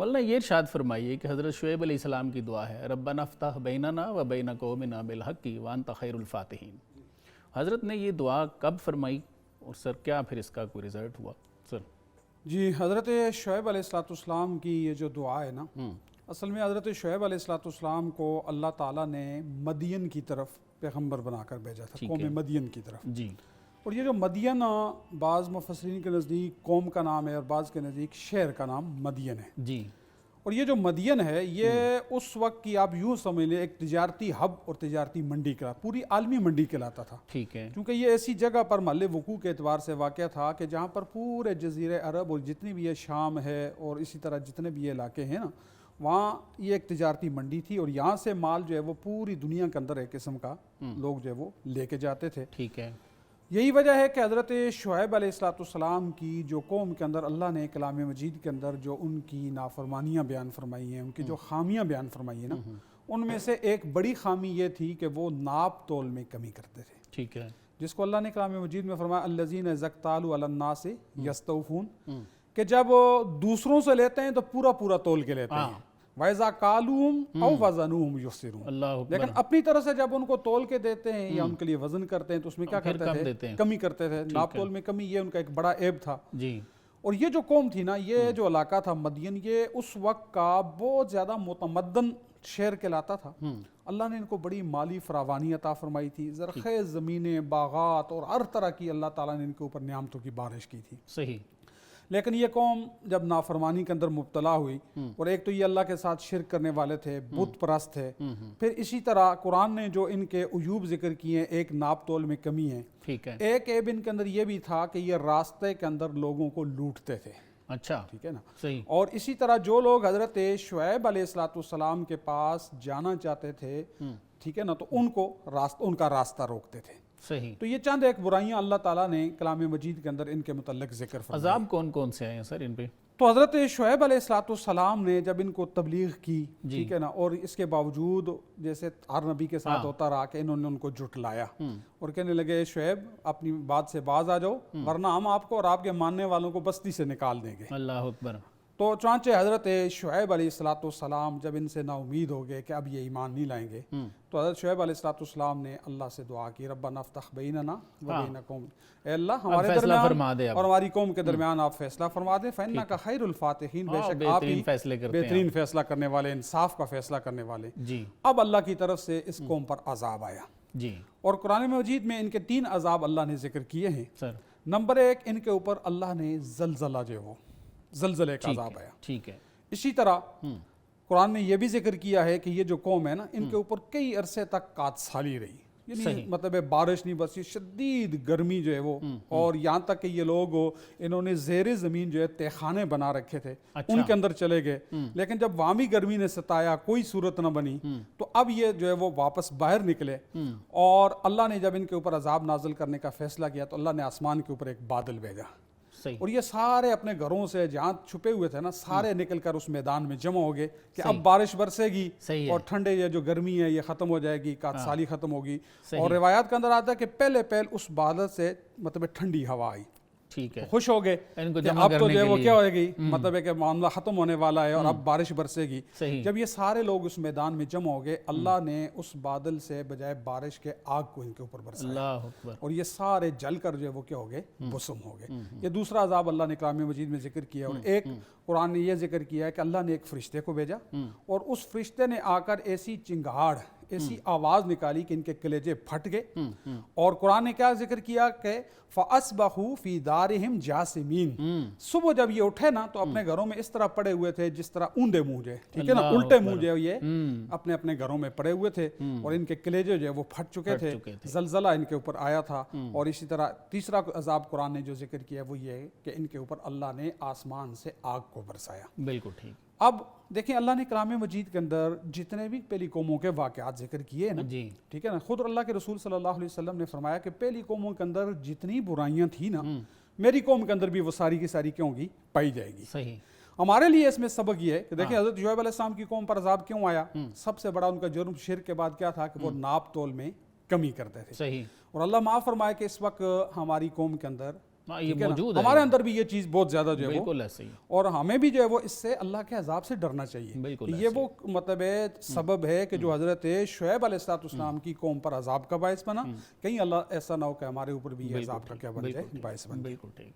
مولانا یہ ارشاد فرمائیے کہ حضرت شعیب علیہ السلام کی دعا ہے ربنا افتح بیننا و بین قومنا بالحق وانت خیر الفاتحین. حضرت نے یہ دعا کب فرمائی اور سر کیا پھر اس کا کوئی رزلٹ ہوا سر؟ جی حضرت شعیب علیہ السلام کی یہ جو دعا ہے نا، اصل میں حضرت شعیب علیہ السلام کو اللہ تعالیٰ نے مدین کی طرف پیغمبر بنا کر بھیجا تھا، قوم مدین کی طرف. جی. اور یہ جو مدین بعض مفسرین کے نزدیک قوم کا نام ہے اور بعض کے نزدیک شہر کا نام مدین ہے. جی. اور یہ جو مدین ہے یہ اس وقت کی آپ یوں سمجھ لیں ایک تجارتی ہب اور تجارتی منڈی کا پوری عالمی منڈی کہلاتا تھا. ٹھیک ہے. کیونکہ یہ ایسی جگہ پر محل وقوع کے اعتبار سے واقع تھا کہ جہاں پر پورے جزیرہ عرب اور جتنی بھی یہ شام ہے اور اسی طرح جتنے بھی یہ علاقے ہیں نا، وہاں یہ ایک تجارتی منڈی تھی اور یہاں سے مال جو ہے وہ پوری دنیا کے اندر ایک قسم کا لوگ جو ہے وہ لے کے جاتے تھے. ٹھیک ہے. یہی وجہ ہے کہ حضرت شعیب علیہ السلام کی جو قوم کے اندر اللہ نے کلام مجید کے اندر جو ان کی نافرمانیاں بیان فرمائی ہیں، ان کی جو خامیاں بیان فرمائی ہیں نا، ان میں سے ایک بڑی خامی یہ تھی کہ وہ ناپ تول میں کمی کرتے تھے. ٹھیک ہے. جس کو اللہ نے کلام مجید میں فرمایا الذین اذا اکتالوا علی الناس یستوفون، کہ جب دوسروں سے لیتے ہیں تو پورا پورا تول کے لیتے ہیں. وَإِذَا قَالُوهُمْ أَوْ وَزَنُوهُمْ يُخْسِرُونَ، لیکن اپنی طرف سے جب ان کو تول کے دیتے ہیں یا ان کے لیے وزن کرتے ہیں تو اس میں کیا کرتے تھے؟ کمی کرتے تھے. ناپ تول میں کمی یہ ان کا ایک بڑا عیب تھا. جی. اور یہ جو قوم تھی نا، یہ جو علاقہ تھا مدین، یہ اس وقت کا بہت زیادہ متمدن شہر کہلاتا تھا. اللہ نے ان کو بڑی مالی فراوانی عطا فرمائی تھی، زرخیز زمینیں، باغات اور ہر طرح کی اللہ تعالیٰ نے ان کے اوپر نعمتوں کی بارش کی تھی. صحیح. لیکن یہ قوم جب نافرمانی کے اندر مبتلا ہوئی، اور ایک تو یہ اللہ کے ساتھ شرک کرنے والے تھے، بت پرست تھے، پھر اسی طرح قرآن نے جو ان کے عیوب ذکر کیے ہیں، ایک ناپ تول میں کمی ہے. ایک عیب ان کے اندر یہ بھی تھا کہ یہ راستے کے اندر لوگوں کو لوٹتے تھے. اچھا. ٹھیک ہے نا. صحیح. اور اسی طرح جو لوگ حضرت شعیب علیہ السلام کے پاس جانا چاہتے تھے، ٹھیک ہے نا، تو ان کا راستہ روکتے تھے. صحیح. تو یہ چند ایک برائیاں اللہ تعالیٰ نے کلام مجید کے اندر ان کے متعلق ذکر فرمایا. عذاب کون کون سے آئے ہیں سر ان پہ؟ تو حضرت شعیب علیہ السلام نے جب ان کو تبلیغ کی، ٹھیک ہے نا، اور اس کے باوجود جیسے ہر نبی کے ساتھ ہوتا رہا کہ انہوں نے ان کو جھٹلایا اور کہنے لگے شعیب اپنی بات سے باز آ جاؤ ورنہ ہم آپ کو اور آپ کے ماننے والوں کو بستی سے نکال دیں گے. اللہ اکبر. تو چانچہ حضرت شعیب علیہ السلام جب ان سے نا امید ہو گئے کہ اب یہ ایمان نہیں لائیں گے، تو حضرت شعیب علیہ السلام نے اللہ سے دعا کی ربنا افتح بیننا و بین قوم، اے اللہ ہمارے درمیان اور ہماری قوم کے درمیان آپ فیصلہ فرما دیں، فإنک خیر الفاتحین، بے شک آپ ہی بہترین فیصلہ کرنے والے، انصاف کا فیصلہ کرنے والے. اب اللہ کی طرف سے اس قوم پر عذاب آیا. جی. اور قرآن مجید میں ان کے 3 عذاب اللہ نے ذکر کیے ہیں. نمبر 1، ان کے اوپر اللہ نے زلزلہ جو وہ زلزلے کا عذاب آیا. ٹھیک ہے. اسی طرح قرآن نے یہ بھی ذکر کیا ہے کہ یہ جو قوم ہے نا، ان کے اوپر کئی عرصے تک قحط سالی رہی، یعنی مطلب بارش نہیں برسی، شدید گرمی جو ہے وہ، اور یہاں تک کہ یہ لوگ انہوں نے زیر زمین جو ہے تہخانے بنا رکھے تھے، ان کے اندر چلے گئے. لیکن جب وہاں بھی گرمی نے ستایا، کوئی صورت نہ بنی، تو اب یہ جو ہے وہ واپس باہر نکلے. اور اللہ نے جب ان کے اوپر عذاب نازل کرنے کا فیصلہ کیا تو اللہ نے آسمان کے اوپر ایک بادل بھیجا. اور یہ سارے اپنے گھروں سے جہاں چھپے ہوئے تھے نا، سارے نکل کر اس میدان میں جمع ہو گئے کہ اب بارش برسے گی اور ٹھنڈے یہ جو گرمی ہے یہ ختم ہو جائے گی، قحط سالی ختم ہوگی. اور روایات کے اندر آتا ہے کہ پہلے اس بادل سے مطلب ٹھنڈی ہوا آئی. ٹھیک ہے. خوش ہو گئے کہ اب تو جو ہے وہ کیا ہوئے گی، مطلب ہے کہ معاملہ ختم ہونے والا ہے اور اب بارش برسے گی. جب یہ سارے لوگ اس میدان میں جمع ہو گئے، اللہ نے اس بادل سے بجائے بارش کے آگ کو ان کے اوپر برسایا اور یہ سارے جل کر جو ہے وہ کیا ہو گئے، بسم ہو گئے. یہ دوسرا عذاب اللہ نے کلام مجید میں ذکر کیا. اور ایک قرآن نے یہ ذکر کیا ہے کہ اللہ نے ایک فرشتے کو بھیجا اور اس فرشتے نے آ کر ایسی چنگاڑ، ایسی آواز نکالی کہ ان کے کلیجے پھٹ گئے. اور قرآن نے کیا ذکر کیا کہ فَأَصْبَحُوا فِي دَارِهِمْ جَاثِمِينَ، صبح جب یہ اٹھے نا تو اپنے گھروں میں اس طرح پڑے ہوئے تھے جس طرح اوندے منہ جو ہے، ٹھیک ہے نا، الٹے منہ جو ہے یہ اپنے اپنے گھروں میں پڑے ہوئے تھے اور ان کے کلیجے جو ہے وہ پھٹ چکے تھے. زلزلہ ان کے اوپر آیا تھا. اور اسی طرح تیسرا عذاب قرآن نے جو ذکر کیا وہ یہ ہے کہ ان کے اوپر اللہ نے آسمان سے آگ کو برسایا. بالکل ٹھیک. اب دیکھیں اللہ نے کلام مجید کے اندر جتنے بھی پہلی قوموں کے واقعات ذکر کیے ہیں نا، ٹھیک ہے نا، خود اللہ کے رسول صلی اللہ علیہ وسلم نے فرمایا کہ پہلی قوموں کے اندر جتنی برائیاں تھیں نا، میری قوم کے اندر بھی وہ ساری کی ساری کیوں گی، پائی جائے گی. صحیح. ہمارے لیے اس میں سبق یہ ہے کہ دیکھیں حضرت شعیب علیہ السلام کی قوم پر عذاب کیوں آیا. سب سے بڑا ان کا جرم شرک کے بعد کیا تھا کہ وہ ناپ تول میں کمی کرتے تھے. صحیح. اور اللہ معاف فرمائے کہ اس وقت ہماری قوم کے اندر ہاں یہ ٹھیک ہے نا؟ موجود ہے، ہمارے اندر بھی یہ چیز بہت زیادہ جو ہے وہ، بالکل ایسے ہی، اور ہمیں بھی جو ہے وہ اس سے اللہ کے عذاب سے ڈرنا چاہیے. بالکل یہ وہ مطلب ہے سبب ہے کہ جو حضرت شعیب علیہ السلام کی قوم پر عذاب کا باعث بنا. کہیں اللہ ایسا نہ ہو کہ ہمارے اوپر بھی یہ عذاب کا کیا بن جائے، باعث بن جائے. بالکل ٹھیک.